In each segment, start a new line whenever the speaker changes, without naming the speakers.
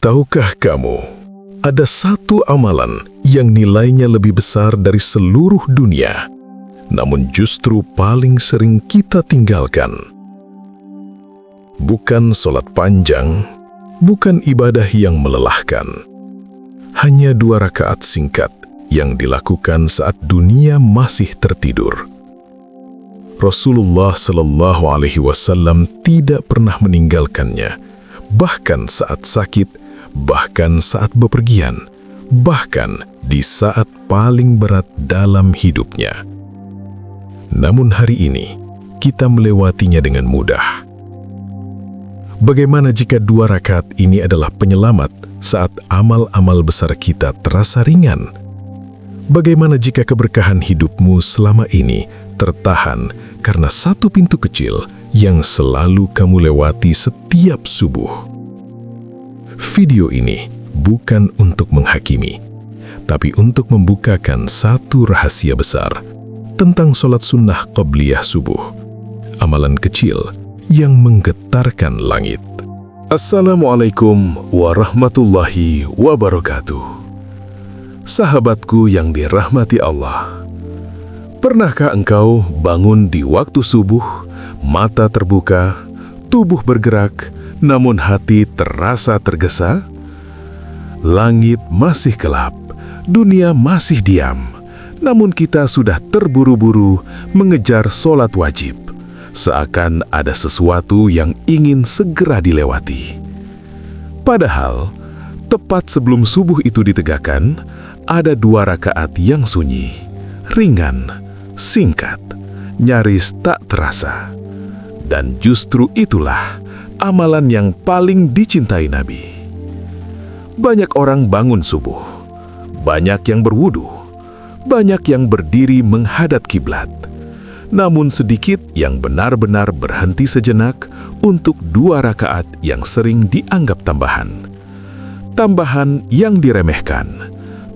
Tahukah kamu, ada satu amalan yang nilainya lebih besar dari seluruh dunia, namun justru paling sering kita tinggalkan? Bukan sholat panjang, bukan ibadah yang melelahkan. Hanya 2 rakaat singkat yang dilakukan saat dunia masih tertidur. Rasulullah Shallallahu Alaihi Wasallam tidak pernah meninggalkannya, bahkan saat sakit, bahkan saat bepergian, bahkan di saat paling berat dalam hidupnya. Namun hari ini, kita melewatinya dengan mudah. Bagaimana jika 2 rakaat ini adalah penyelamat saat amal-amal besar kita terasa ringan? Bagaimana jika keberkahan hidupmu selama ini tertahan karena satu pintu kecil yang selalu kamu lewati setiap subuh? Video ini bukan untuk menghakimi, tapi untuk membukakan satu rahasia besar tentang sholat sunnah qobliyah subuh, amalan kecil yang menggetarkan langit. Assalamualaikum warahmatullahi wabarakatuh. Sahabatku yang dirahmati Allah, pernahkah engkau bangun di waktu subuh, mata terbuka, tubuh bergerak, namun hati terasa tergesa? Langit masih gelap, dunia masih diam, namun kita sudah terburu-buru mengejar sholat wajib, seakan ada sesuatu yang ingin segera dilewati. Padahal, tepat sebelum subuh itu ditegakkan, ada 2 rakaat yang sunyi, ringan, singkat, nyaris tak terasa. Dan justru itulah amalan yang paling dicintai Nabi. Banyak orang bangun subuh, banyak yang berwudu, banyak yang berdiri menghadap kiblat. Namun sedikit yang benar-benar berhenti sejenak untuk 2 rakaat yang sering dianggap tambahan. Tambahan yang diremehkan,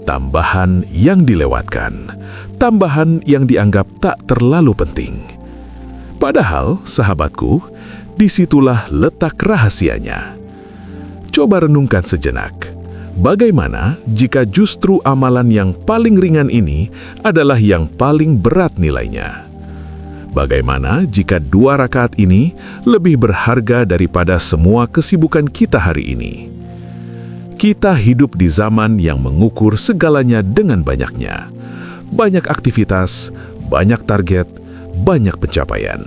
tambahan yang dilewatkan, tambahan yang dianggap tak terlalu penting. Padahal, sahabatku, disitulah letak rahasianya. Coba renungkan sejenak. Bagaimana jika justru amalan yang paling ringan ini adalah yang paling berat nilainya? Bagaimana jika 2 rakaat ini lebih berharga daripada semua kesibukan kita hari ini? Kita hidup di zaman yang mengukur segalanya dengan banyaknya. Banyak aktivitas, banyak target, banyak pencapaian.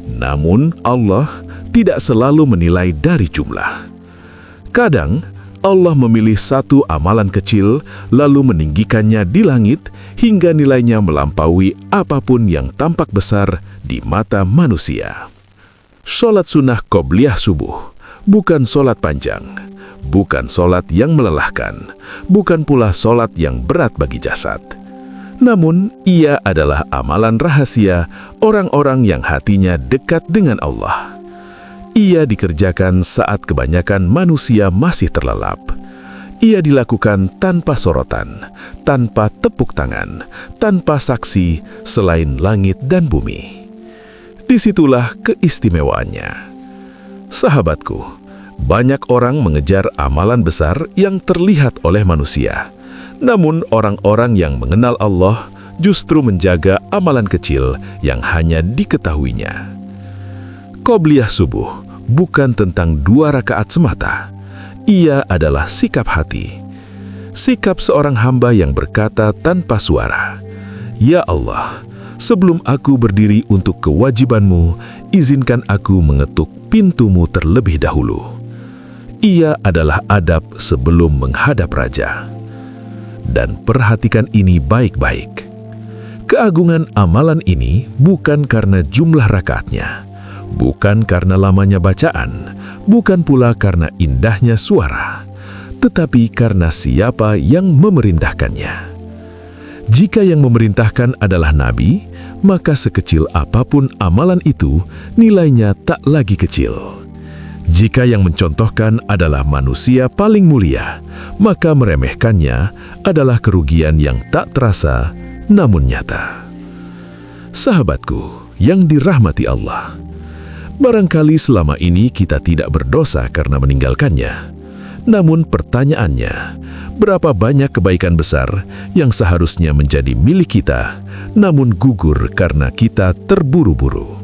Namun Allah tidak selalu menilai dari jumlah. Kadang Allah memilih satu amalan kecil lalu meninggikannya di langit hingga nilainya melampaui apapun yang tampak besar di mata manusia. Sholat sunnah qobliyah subuh bukan sholat panjang, bukan sholat yang melelahkan, bukan pula sholat yang berat bagi jasad. Namun, ia adalah amalan rahasia orang-orang yang hatinya dekat dengan Allah. Ia dikerjakan saat kebanyakan manusia masih terlelap. Ia dilakukan tanpa sorotan, tanpa tepuk tangan, tanpa saksi selain langit dan bumi. Disitulah keistimewaannya. Sahabatku, banyak orang mengejar amalan besar yang terlihat oleh manusia. Namun orang-orang yang mengenal Allah justru menjaga amalan kecil yang hanya diketahuinya. Qobliyah subuh bukan tentang 2 rakaat semata. Ia adalah sikap hati. Sikap seorang hamba yang berkata tanpa suara, "Ya Allah, sebelum aku berdiri untuk kewajibanmu, izinkan aku mengetuk pintumu terlebih dahulu." Ia adalah adab sebelum menghadap raja. Dan perhatikan ini baik-baik. Keagungan amalan ini bukan karena jumlah rakaatnya, bukan karena lamanya bacaan, bukan pula karena indahnya suara, tetapi karena siapa yang memerintahkannya. Jika yang memerintahkan adalah Nabi, maka sekecil apapun amalan itu, nilainya tak lagi kecil. Jika yang mencontohkan adalah manusia paling mulia, maka meremehkannya adalah kerugian yang tak terasa, namun nyata. Sahabatku yang dirahmati Allah, barangkali selama ini kita tidak berdosa karena meninggalkannya.
Namun pertanyaannya, berapa banyak kebaikan besar yang seharusnya menjadi milik kita, namun gugur karena kita terburu-buru?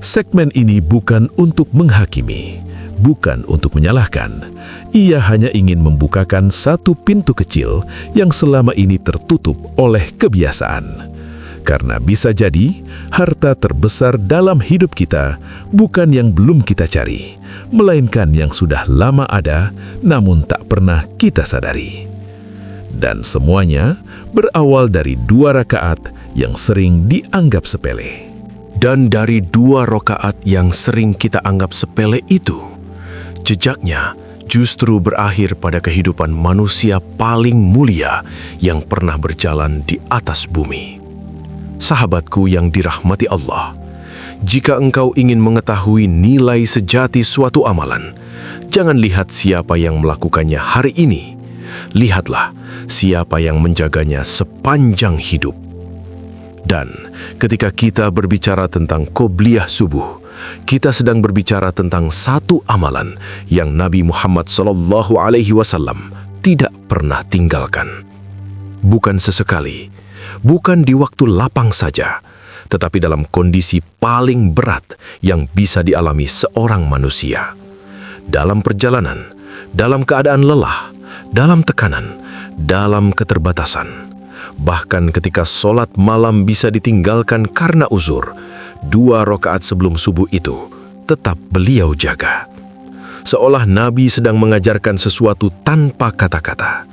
Segmen ini bukan untuk menghakimi, bukan untuk menyalahkan. Ia hanya ingin membukakan satu pintu kecil yang selama ini tertutup oleh kebiasaan. Karena bisa jadi, harta terbesar dalam hidup kita bukan yang belum kita cari, melainkan yang sudah lama ada, namun tak pernah kita sadari. Dan semuanya berawal dari 2 rakaat yang sering dianggap sepele.
Dan dari 2 rakaat yang sering kita anggap sepele itu, jejaknya justru berakhir pada kehidupan manusia paling mulia yang pernah berjalan di atas bumi. Sahabatku yang dirahmati Allah, jika engkau ingin mengetahui nilai sejati suatu amalan, jangan lihat siapa yang melakukannya hari ini. Lihatlah siapa yang menjaganya sepanjang hidup. Dan ketika kita berbicara tentang qobliyah subuh, kita sedang berbicara tentang satu amalan yang Nabi Muhammad SAW tidak pernah tinggalkan. Bukan sesekali, bukan di waktu lapang saja, tetapi dalam kondisi paling berat yang bisa dialami seorang manusia. Dalam perjalanan, dalam keadaan lelah, dalam tekanan, dalam keterbatasan. Bahkan ketika sholat malam bisa ditinggalkan karena uzur, 2 rakaat sebelum subuh itu tetap beliau jaga. Seolah Nabi sedang mengajarkan sesuatu tanpa kata-kata.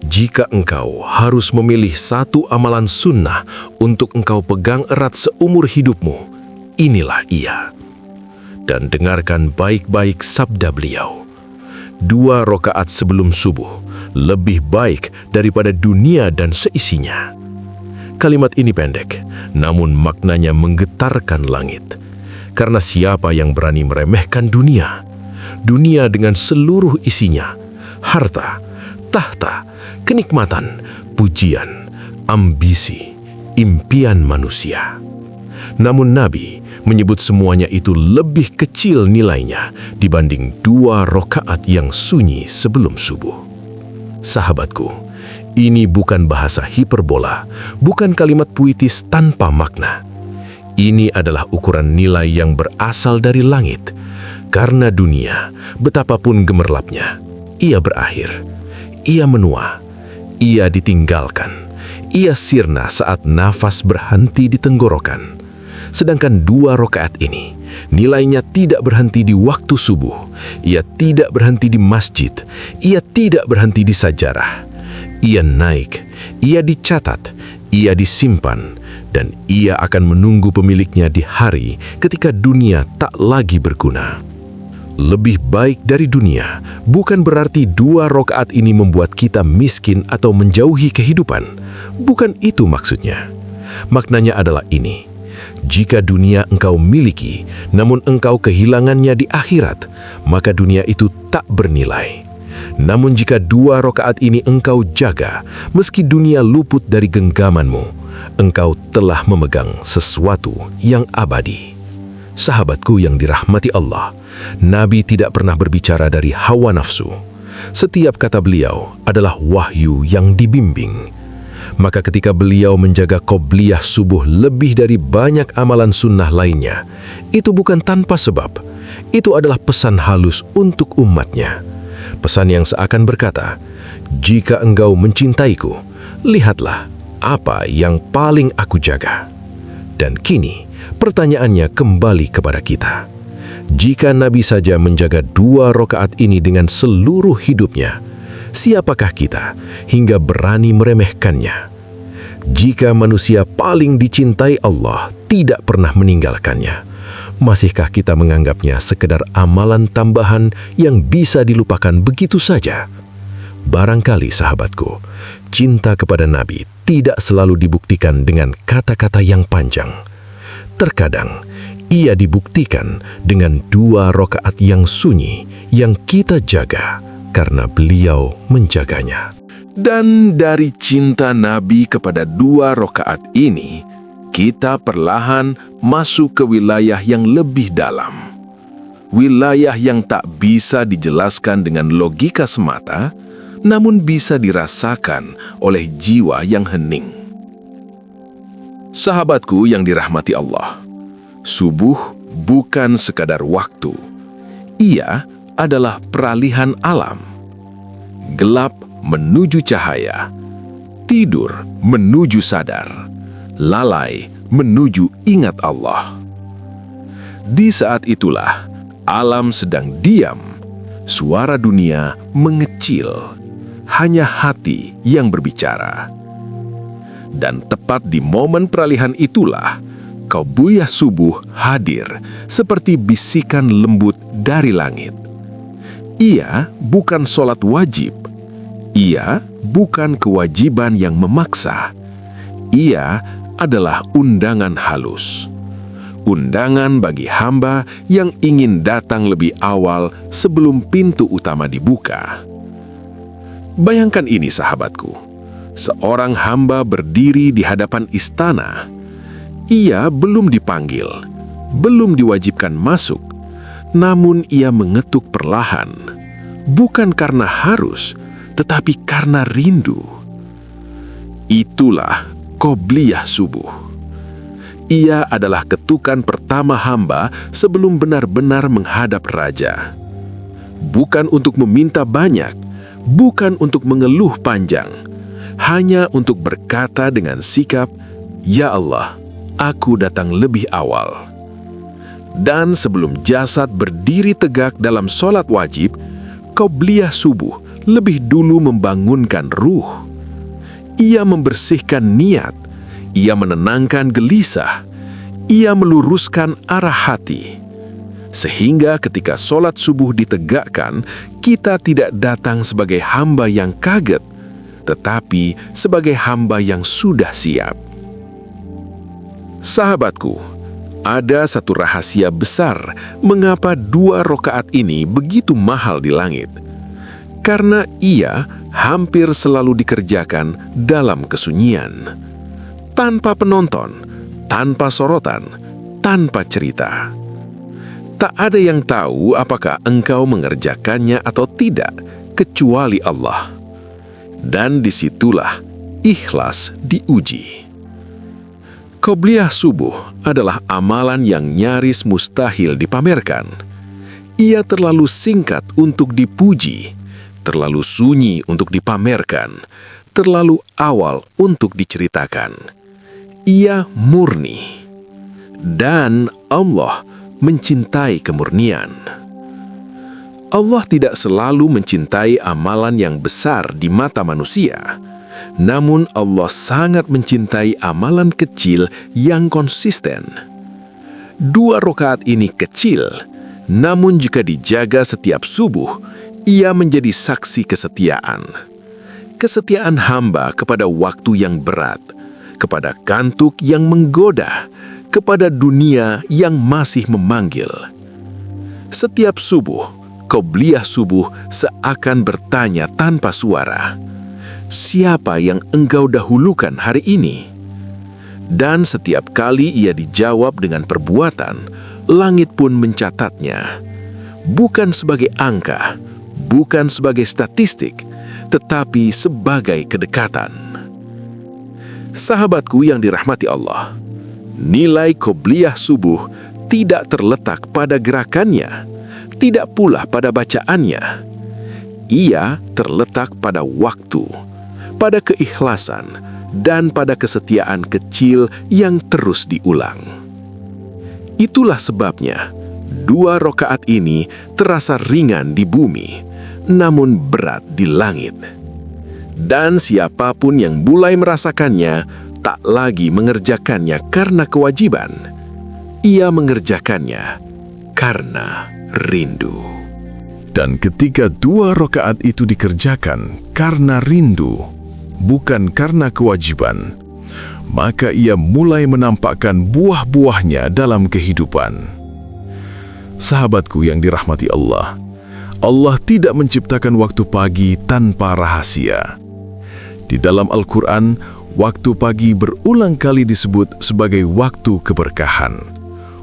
Jika engkau harus memilih satu amalan sunnah untuk engkau pegang erat seumur hidupmu, inilah ia. Dan dengarkan baik-baik sabda beliau. 2 rakaat sebelum subuh lebih baik daripada dunia dan seisinya. Kalimat ini pendek, namun maknanya menggetarkan langit. Karena siapa yang berani meremehkan dunia? Dunia dengan seluruh isinya, harta, tahta, kenikmatan, pujian, ambisi, impian manusia. Namun Nabi menyebut semuanya itu lebih kecil nilainya dibanding 2 rakaat yang sunyi sebelum subuh. Sahabatku, ini bukan bahasa hiperbola, bukan kalimat puitis tanpa makna. Ini adalah ukuran nilai yang berasal dari langit. Karena dunia, betapapun gemerlapnya, ia berakhir. Ia menua, ia ditinggalkan, ia sirna saat nafas berhenti di tenggorokan. Sedangkan 2 rakaat ini, nilainya tidak berhenti di waktu subuh, ia tidak berhenti di masjid, ia tidak berhenti di sajarah. Ia naik, ia dicatat, ia disimpan, dan ia akan menunggu pemiliknya di hari ketika dunia tak lagi berguna. Lebih baik dari dunia bukan berarti 2 rakaat ini membuat kita miskin atau menjauhi kehidupan. Bukan itu maksudnya. Maknanya adalah ini. Jika dunia engkau miliki, namun engkau kehilangannya di akhirat, maka dunia itu tak bernilai. Namun jika 2 rakaat ini engkau jaga, meski dunia luput dari genggamanmu, engkau telah memegang sesuatu yang abadi. Sahabatku yang dirahmati Allah, Nabi tidak pernah berbicara dari hawa nafsu. Setiap kata beliau adalah wahyu yang dibimbing. Maka ketika beliau menjaga qobliyah subuh lebih dari banyak amalan sunnah lainnya, itu bukan tanpa sebab. Itu adalah pesan halus untuk umatnya. Pesan yang seakan berkata, jika engkau mencintaiku, lihatlah apa yang paling aku jaga. Dan kini, pertanyaannya kembali kepada kita. Jika Nabi saja menjaga 2 rakaat ini dengan seluruh hidupnya, siapakah kita hingga berani meremehkannya? Jika manusia paling dicintai Allah tidak pernah meninggalkannya, masihkah kita menganggapnya sekedar amalan tambahan yang bisa dilupakan begitu saja? Barangkali sahabatku, cinta kepada Nabi tidak selalu dibuktikan dengan kata-kata yang panjang. Terkadang, ia dibuktikan dengan 2 rakaat yang sunyi yang kita jaga karena beliau menjaganya.
Dan dari cinta Nabi kepada 2 rakaat ini, kita perlahan masuk ke wilayah yang lebih dalam. wilayah yang tak bisa dijelaskan dengan logika semata, namun bisa dirasakan oleh jiwa yang hening. Sahabatku yang dirahmati Allah, subuh bukan sekadar waktu. Ia adalah peralihan alam. Gelap menuju cahaya, tidur menuju sadar, lalai menuju ingat Allah. Di saat itulah alam sedang diam, suara dunia mengecil, hanya hati yang berbicara. Dan tepat di momen peralihan itulah, Qabliyah subuh hadir seperti bisikan lembut dari langit. Ia bukan sholat wajib. Ia bukan kewajiban yang memaksa. Ia adalah undangan halus. Undangan bagi hamba yang ingin datang lebih awal sebelum pintu utama dibuka. Bayangkan ini sahabatku, seorang hamba berdiri di hadapan istana. Ia belum dipanggil, belum diwajibkan masuk, namun ia mengetuk perlahan, bukan karena harus, tetapi karena rindu. Itulah Qabliyah subuh. Ia adalah ketukan pertama hamba sebelum benar-benar menghadap raja. Bukan untuk meminta banyak, bukan untuk mengeluh panjang, hanya untuk berkata dengan sikap, "Ya Allah, aku datang lebih awal." Dan sebelum jasad berdiri tegak dalam sholat wajib, Qabliyah subuh lebih dulu membangunkan ruh. Ia membersihkan niat, ia menenangkan gelisah, ia meluruskan arah hati. Sehingga ketika sholat subuh ditegakkan, kita tidak datang sebagai hamba yang kaget, tetapi sebagai hamba yang sudah siap. Sahabatku, ada satu rahasia besar mengapa 2 rakaat ini begitu mahal di langit. Karena ia hampir selalu dikerjakan dalam kesunyian, tanpa penonton, tanpa sorotan, tanpa cerita. Tak ada yang tahu apakah engkau mengerjakannya atau tidak, kecuali Allah. Dan disitulah ikhlas diuji. Qabliyah subuh adalah amalan yang nyaris mustahil dipamerkan. Ia terlalu singkat untuk dipuji, terlalu sunyi untuk dipamerkan, terlalu awal untuk diceritakan. Ia murni, dan Allah mencintai kemurnian. Allah tidak selalu mencintai amalan yang besar di mata manusia, namun Allah sangat mencintai amalan kecil yang konsisten. 2 rakaat ini kecil, namun jika dijaga setiap subuh, ia menjadi saksi kesetiaan. Kesetiaan hamba kepada waktu yang berat, kepada kantuk yang menggoda, kepada dunia yang masih memanggil. Setiap subuh, Qabliyah subuh seakan bertanya tanpa suara, "Siapa yang engkau dahulukan hari ini?" Dan setiap kali ia dijawab dengan perbuatan, langit pun mencatatnya. Bukan sebagai angka, bukan sebagai statistik, tetapi sebagai kedekatan. Sahabatku yang dirahmati Allah, nilai Qabliyah subuh tidak terletak pada gerakannya, tidak pula pada bacaannya. Ia terletak pada waktu, pada keikhlasan, dan pada kesetiaan kecil yang terus diulang. Itulah sebabnya 2 rakaat ini terasa ringan di bumi, namun berat di langit. Dan siapapun yang mulai merasakannya tak lagi mengerjakannya karena kewajiban. Ia mengerjakannya karena rindu.
Dan ketika 2 rakaat itu dikerjakan karena rindu, bukan karena kewajiban, maka ia mulai menampakkan buah-buahnya dalam kehidupan. Sahabatku yang dirahmati Allah, Allah tidak menciptakan waktu pagi tanpa rahasia. Di dalam Al-Quran, waktu pagi berulang kali disebut sebagai waktu keberkahan,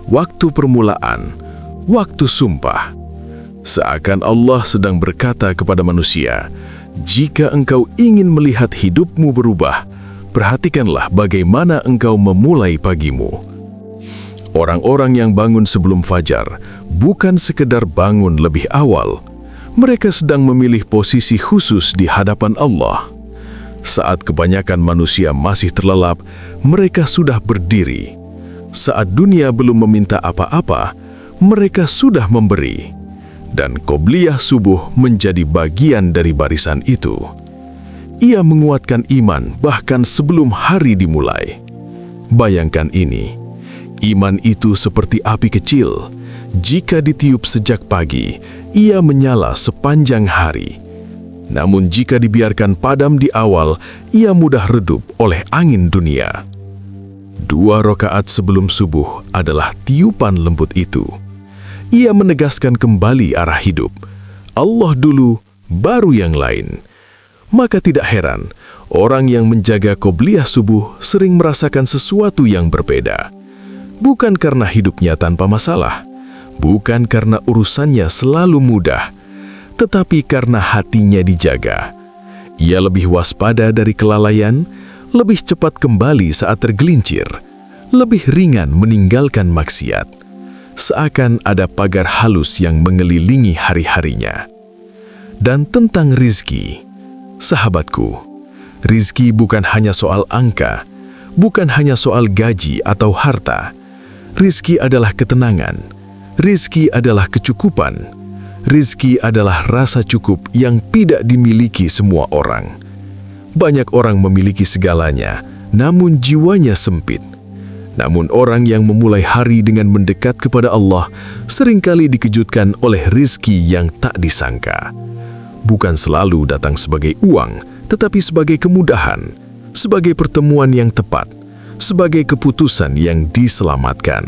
waktu permulaan, waktu sumpah. Seakan Allah sedang berkata kepada manusia, jika engkau ingin melihat hidupmu berubah, perhatikanlah bagaimana engkau memulai pagimu. Orang-orang yang bangun sebelum fajar bukan sekedar bangun lebih awal. Mereka sedang memilih posisi khusus di hadapan Allah. Saat kebanyakan manusia masih terlelap, mereka sudah berdiri. Saat dunia belum meminta apa-apa, mereka sudah memberi. Dan qobliyah subuh menjadi bagian dari barisan itu. Ia menguatkan iman bahkan sebelum hari dimulai. Bayangkan ini, iman itu seperti api kecil. Jika ditiup sejak pagi, ia menyala sepanjang hari. Namun jika dibiarkan padam di awal, ia mudah redup oleh angin dunia. 2 rakaat sebelum subuh adalah tiupan lembut itu. Ia menegaskan kembali arah hidup. Allah dulu, baru yang lain. Maka tidak heran, orang yang menjaga qobliyah subuh sering merasakan sesuatu yang berbeda. Bukan karena hidupnya tanpa masalah, bukan karena urusannya selalu mudah, tetapi karena hatinya dijaga. Ia lebih waspada dari kelalaian, lebih cepat kembali saat tergelincir, lebih ringan meninggalkan maksiat. Seakan ada pagar halus yang mengelilingi hari-harinya. Dan tentang rizki, sahabatku, rizki bukan hanya soal angka, bukan hanya soal gaji atau harta. Rizki adalah ketenangan, rizki adalah kecukupan, rizki adalah rasa cukup yang tidak dimiliki semua orang. Banyak orang memiliki segalanya, namun jiwanya sempit. Namun orang yang memulai hari dengan mendekat kepada Allah seringkali dikejutkan oleh rizki yang tak disangka. Bukan selalu datang sebagai uang, tetapi sebagai kemudahan, sebagai pertemuan yang tepat, sebagai keputusan yang diselamatkan.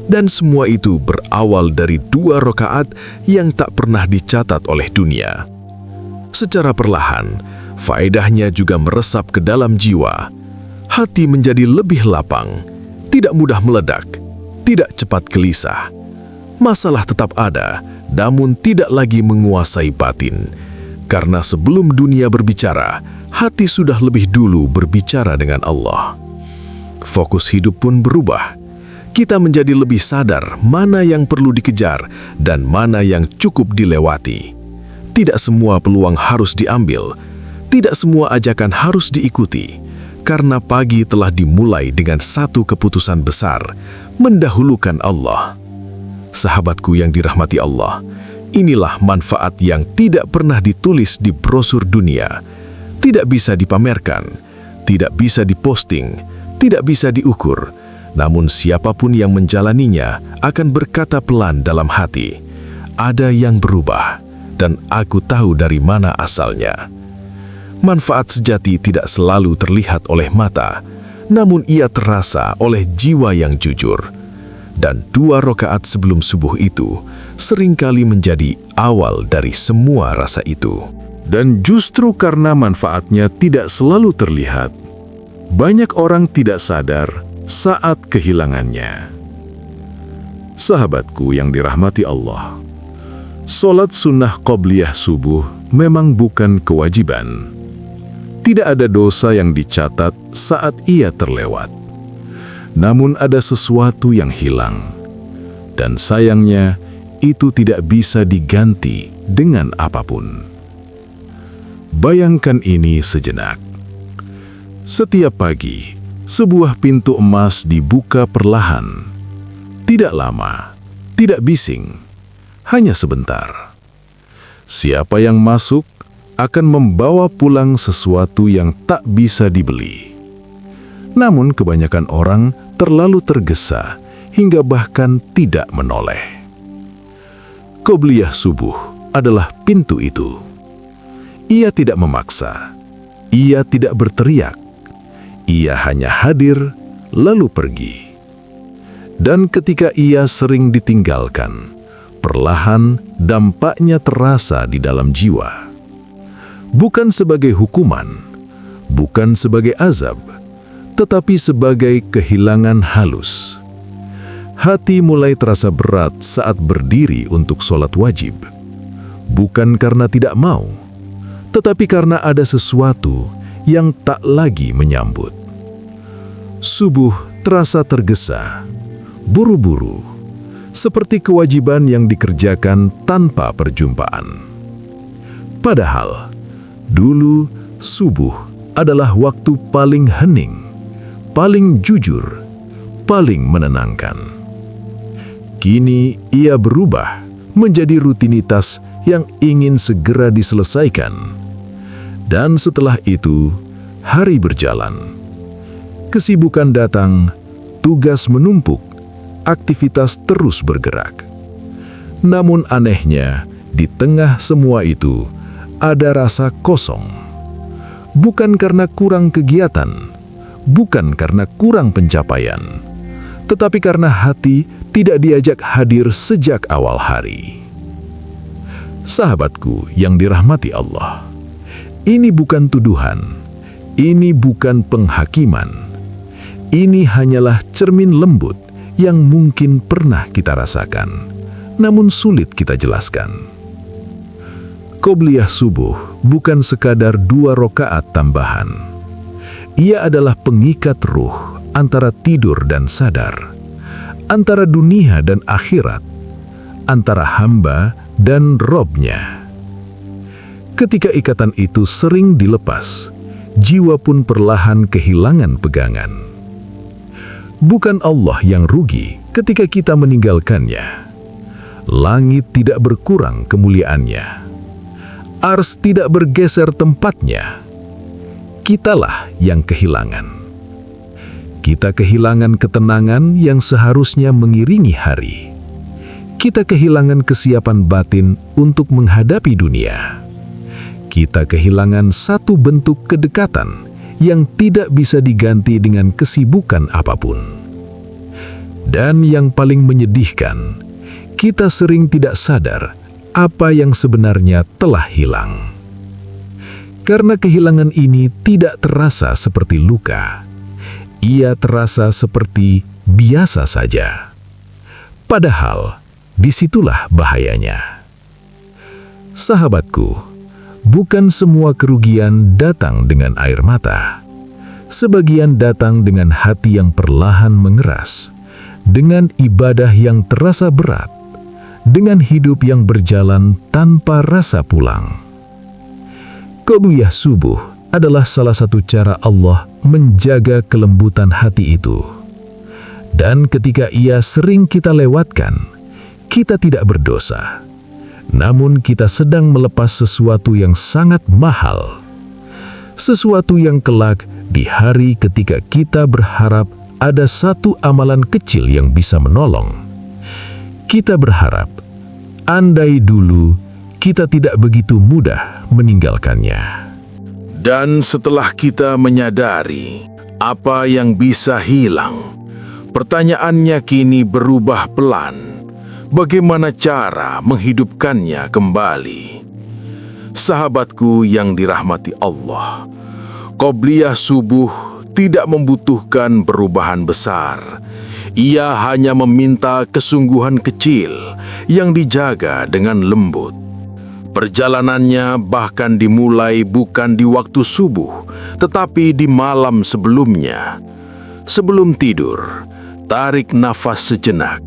Dan semua itu berawal dari 2 rakaat yang tak pernah dicatat oleh dunia. Secara perlahan, faedahnya juga meresap ke dalam jiwa. Hati menjadi lebih lapang, tidak mudah meledak, tidak cepat gelisah. Masalah tetap ada, namun tidak lagi menguasai batin. Karena sebelum dunia berbicara, hati sudah lebih dulu berbicara dengan Allah. Fokus hidup pun berubah. Kita menjadi lebih sadar mana yang perlu dikejar dan mana yang cukup dilewati. Tidak semua peluang harus diambil, tidak semua ajakan harus diikuti. Karena pagi telah dimulai dengan satu keputusan besar, mendahulukan Allah. Sahabatku yang dirahmati Allah, inilah manfaat yang tidak pernah ditulis di brosur dunia, tidak bisa dipamerkan, tidak bisa diposting, tidak bisa diukur, namun siapapun yang menjalaninya akan berkata pelan dalam hati, ada yang berubah, dan aku tahu dari mana asalnya. Manfaat sejati tidak selalu terlihat oleh mata, namun ia terasa oleh jiwa yang jujur. Dan 2 rakaat sebelum subuh itu seringkali menjadi awal dari semua rasa itu.
Dan justru karena manfaatnya tidak selalu terlihat, banyak orang tidak sadar saat kehilangannya. Sahabatku yang dirahmati Allah, sholat sunnah qobliyah subuh memang bukan kewajiban. Tidak ada dosa yang dicatat saat ia terlewat. Namun ada sesuatu yang hilang. Dan sayangnya, itu tidak bisa diganti dengan apapun. Bayangkan ini sejenak. Setiap pagi, sebuah pintu emas dibuka perlahan. Tidak lama, tidak bising, hanya sebentar. Siapa yang masuk akan membawa pulang sesuatu yang tak bisa dibeli. Namun kebanyakan orang terlalu tergesa hingga bahkan tidak menoleh. Qobliyah subuh adalah pintu itu. Ia tidak memaksa, ia tidak berteriak, ia hanya hadir lalu pergi. Dan ketika ia sering ditinggalkan, perlahan dampaknya terasa di dalam jiwa. Bukan sebagai hukuman, bukan sebagai azab, tetapi sebagai kehilangan halus. Hati mulai terasa berat saat berdiri untuk sholat wajib. Bukan karena tidak mau, tetapi karena ada sesuatu yang tak lagi menyambut. Subuh terasa tergesa, buru-buru, seperti kewajiban yang dikerjakan tanpa perjumpaan. Padahal, dulu subuh adalah waktu paling hening, paling jujur, paling menenangkan. Kini ia berubah menjadi rutinitas yang ingin segera diselesaikan. Dan setelah itu, hari berjalan. Kesibukan datang, tugas menumpuk, aktivitas terus bergerak. Namun anehnya, di tengah semua itu, ada rasa kosong. Bukan karena kurang kegiatan, bukan karena kurang pencapaian, tetapi karena hati tidak diajak hadir sejak awal hari. Sahabatku yang dirahmati Allah, ini bukan tuduhan, ini bukan penghakiman. Ini hanyalah cermin lembut yang mungkin pernah kita rasakan, namun sulit kita jelaskan. Qobliyah subuh bukan sekadar 2 rakaat tambahan. Ia adalah pengikat ruh antara tidur dan sadar, antara dunia dan akhirat, antara hamba dan Robnya. Ketika ikatan itu sering dilepas, jiwa pun perlahan kehilangan pegangan. Bukan Allah yang rugi ketika kita meninggalkannya. Langit tidak berkurang kemuliaannya. Ars tidak bergeser tempatnya. Kitalah yang kehilangan. Kita kehilangan ketenangan yang seharusnya mengiringi hari. Kita kehilangan kesiapan batin untuk menghadapi dunia. Kita kehilangan satu bentuk kedekatan yang tidak bisa diganti dengan kesibukan apapun. Dan yang paling menyedihkan, kita sering tidak sadar apa yang sebenarnya telah hilang. Karena kehilangan ini tidak terasa seperti luka, ia terasa seperti biasa saja. Padahal, disitulah bahayanya. Sahabatku, bukan semua kerugian datang dengan air mata. Sebagian datang dengan hati yang perlahan mengeras, dengan ibadah yang terasa berat, dengan hidup yang berjalan tanpa rasa pulang. Qobliyah subuh adalah salah satu cara Allah menjaga kelembutan hati itu. Dan ketika ia sering kita lewatkan, kita tidak berdosa. Namun kita sedang melepas sesuatu yang sangat mahal. Sesuatu yang kelak di hari ketika kita berharap ada satu amalan kecil yang bisa menolong. Kita berharap, andai dulu kita tidak begitu mudah meninggalkannya.
Dan setelah kita menyadari apa yang bisa hilang, pertanyaannya kini berubah pelan. Bagaimana cara menghidupkannya kembali? Sahabatku yang dirahmati Allah, qobliyah subuh tidak membutuhkan perubahan besar. Ia hanya meminta kesungguhan kecil yang dijaga dengan lembut. Perjalanannya bahkan dimulai bukan di waktu subuh, tetapi di malam sebelumnya. Sebelum tidur, tarik nafas sejenak.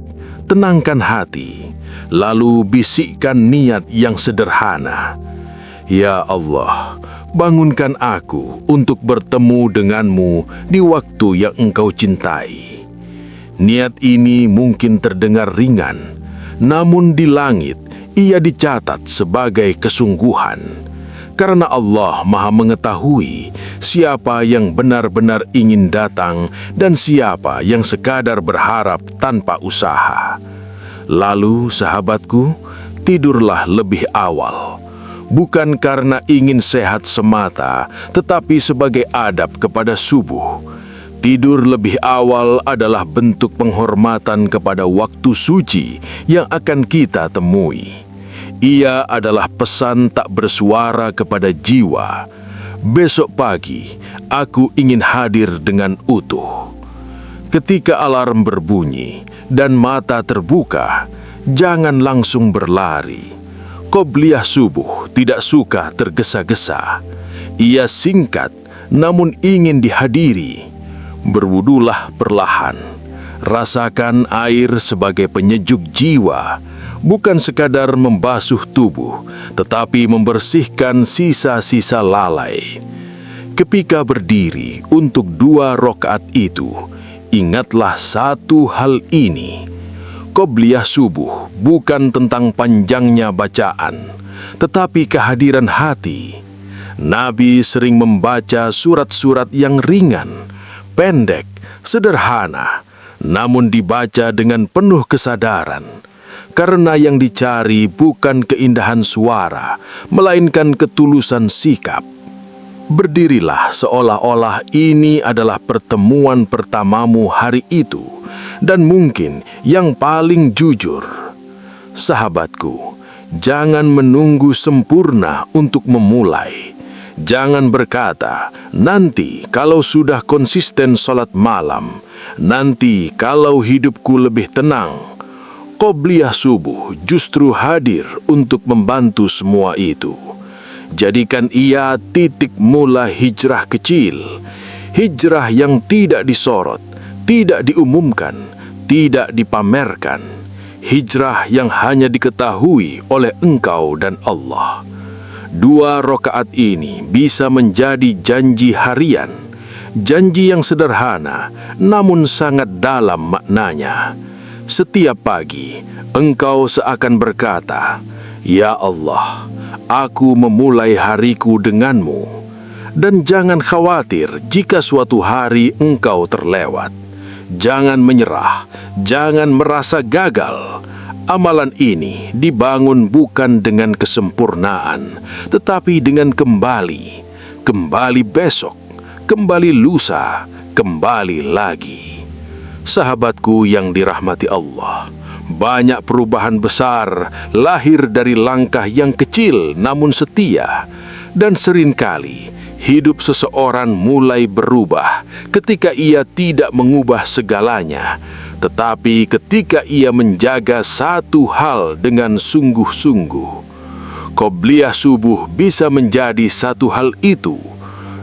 Tenangkan hati, lalu bisikkan niat yang sederhana. Ya Allah, bangunkan aku untuk bertemu denganmu di waktu yang Engkau cintai. Niat ini mungkin terdengar ringan, namun di langit ia dicatat sebagai kesungguhan. Karena Allah Maha mengetahui siapa yang benar-benar ingin datang dan siapa yang sekadar berharap tanpa usaha. Lalu, sahabatku, tidurlah lebih awal. Bukan karena ingin sehat semata, tetapi sebagai adab kepada subuh. Tidur lebih awal adalah bentuk penghormatan kepada waktu suci yang akan kita temui. Ia adalah pesan tak bersuara kepada jiwa. Besok pagi, aku ingin hadir dengan utuh. Ketika alarm berbunyi dan mata terbuka, jangan langsung berlari. Qobliyah subuh tidak suka tergesa-gesa. Ia singkat namun ingin dihadiri. Berwudulah perlahan. Rasakan air sebagai penyejuk jiwa, bukan sekadar membasuh tubuh, tetapi membersihkan sisa-sisa lalai. Ketika berdiri untuk 2 rakaat itu, ingatlah satu hal ini. Qobliyah subuh bukan tentang panjangnya bacaan, tetapi kehadiran hati. Nabi sering membaca surat-surat yang ringan, pendek, sederhana, namun dibaca dengan penuh kesadaran. Karena yang dicari bukan keindahan suara, melainkan ketulusan sikap. Berdirilah seolah-olah ini adalah pertemuan pertamamu hari itu, dan mungkin yang paling jujur. Sahabatku, jangan menunggu sempurna untuk memulai. Jangan berkata, nanti kalau sudah konsisten sholat malam, nanti kalau hidupku lebih tenang. Qobliyah subuh justru hadir untuk membantu semua itu. Jadikan ia titik mula hijrah kecil, hijrah yang tidak disorot, tidak diumumkan, tidak dipamerkan, hijrah yang hanya diketahui oleh engkau dan Allah. 2 rakaat ini bisa menjadi janji harian, janji yang sederhana namun sangat dalam maknanya. Setiap pagi, engkau seakan berkata, "Ya Allah, aku memulai hariku denganmu." Dan jangan khawatir jika suatu hari engkau terlewat. Jangan menyerah, jangan merasa gagal. Amalan ini dibangun bukan dengan kesempurnaan, tetapi dengan kembali besok, kembali lusa, kembali lagi. Sahabatku yang dirahmati Allah, banyak perubahan besar lahir dari langkah yang kecil namun setia, dan seringkali hidup seseorang mulai berubah ketika ia tidak mengubah segalanya, tetapi ketika ia menjaga satu hal dengan sungguh-sungguh. Qobliyah subuh bisa menjadi satu hal itu.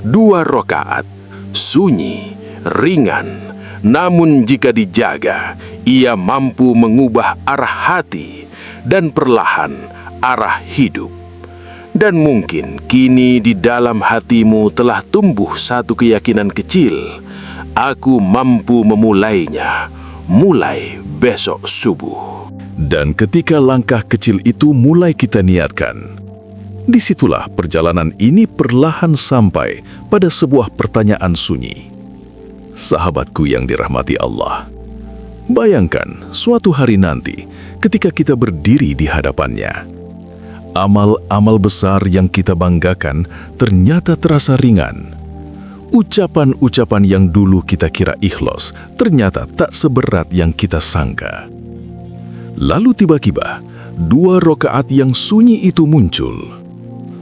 2 rakaat, sunyi, ringan, namun jika dijaga, ia mampu mengubah arah hati dan perlahan arah hidup. Dan mungkin kini di dalam hatimu telah tumbuh satu keyakinan kecil. Aku mampu memulainya, mulai besok subuh.
Dan ketika langkah kecil itu mulai kita niatkan, disitulah perjalanan ini perlahan sampai pada sebuah pertanyaan sunyi. Sahabatku yang dirahmati Allah, bayangkan suatu hari nanti ketika kita berdiri di hadapannya. Amal-amal besar yang kita banggakan ternyata terasa ringan. Ucapan-ucapan yang dulu kita kira ikhlas ternyata tak seberat yang kita sangka. Lalu tiba-tiba 2 rakaat yang sunyi itu muncul.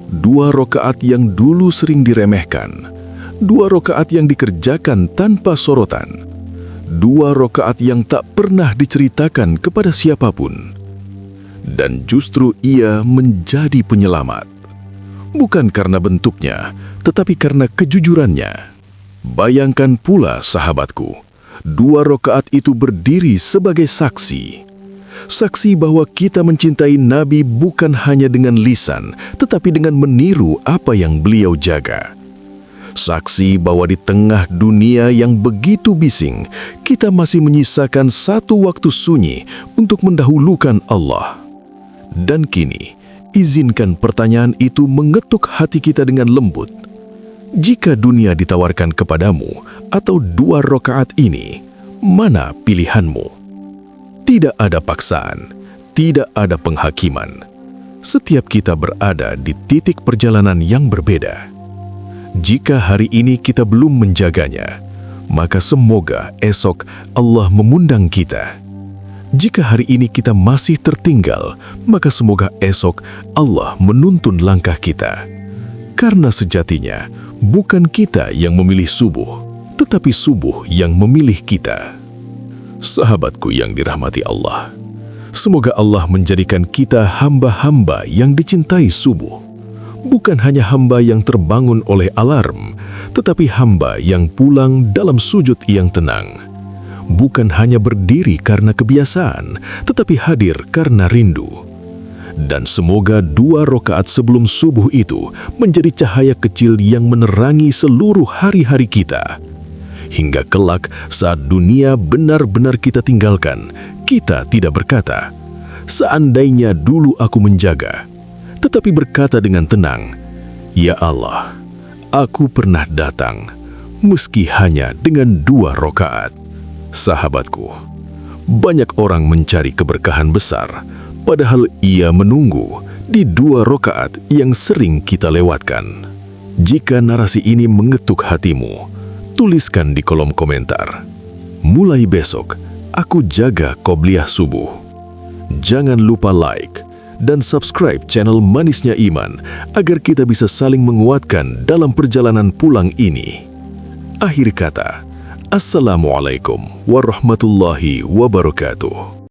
2 rakaat yang dulu sering diremehkan. 2 rakaat yang dikerjakan tanpa sorotan. 2 rakaat yang tak pernah diceritakan kepada siapapun. Dan justru ia menjadi penyelamat. Bukan karena bentuknya, tetapi karena kejujurannya. Bayangkan pula sahabatku, 2 rakaat itu berdiri sebagai saksi. Saksi bahwa kita mencintai Nabi bukan hanya dengan lisan, tetapi dengan meniru apa yang beliau jaga. Saksi bahwa di tengah dunia yang begitu bising, kita masih menyisakan satu waktu sunyi untuk mendahulukan Allah. Dan kini, izinkan pertanyaan itu mengetuk hati kita dengan lembut. Jika dunia ditawarkan kepadamu atau 2 rakaat ini, mana pilihanmu? Tidak ada paksaan, tidak ada penghakiman. Setiap kita berada di titik perjalanan yang berbeda. Jika hari ini kita belum menjaganya, maka semoga esok Allah memundang kita. Jika hari ini kita masih tertinggal, maka semoga esok Allah menuntun langkah kita. Karena sejatinya, bukan kita yang memilih subuh, tetapi subuh yang memilih kita. Sahabatku yang dirahmati Allah, semoga Allah menjadikan kita hamba-hamba yang dicintai subuh. Bukan hanya hamba yang terbangun oleh alarm, tetapi hamba yang pulang dalam sujud yang tenang. Bukan hanya berdiri karena kebiasaan, tetapi hadir karena rindu. Dan semoga 2 rakaat sebelum subuh itu menjadi cahaya kecil yang menerangi seluruh hari-hari kita. Hingga kelak saat dunia benar-benar kita tinggalkan, kita tidak berkata, "Seandainya dulu aku menjaga," tetapi berkata dengan tenang, "Ya Allah, aku pernah datang, meski hanya dengan 2 rakaat." Sahabatku, banyak orang mencari keberkahan besar, padahal ia menunggu di 2 rakaat yang sering kita lewatkan. Jika narasi ini mengetuk hatimu, tuliskan di kolom komentar. Mulai besok, aku jaga qobliyah subuh. Jangan lupa like dan subscribe channel Manisnya Iman agar kita bisa saling menguatkan dalam perjalanan pulang ini. Akhir kata, Assalamualaikum warahmatullahi wabarakatuh.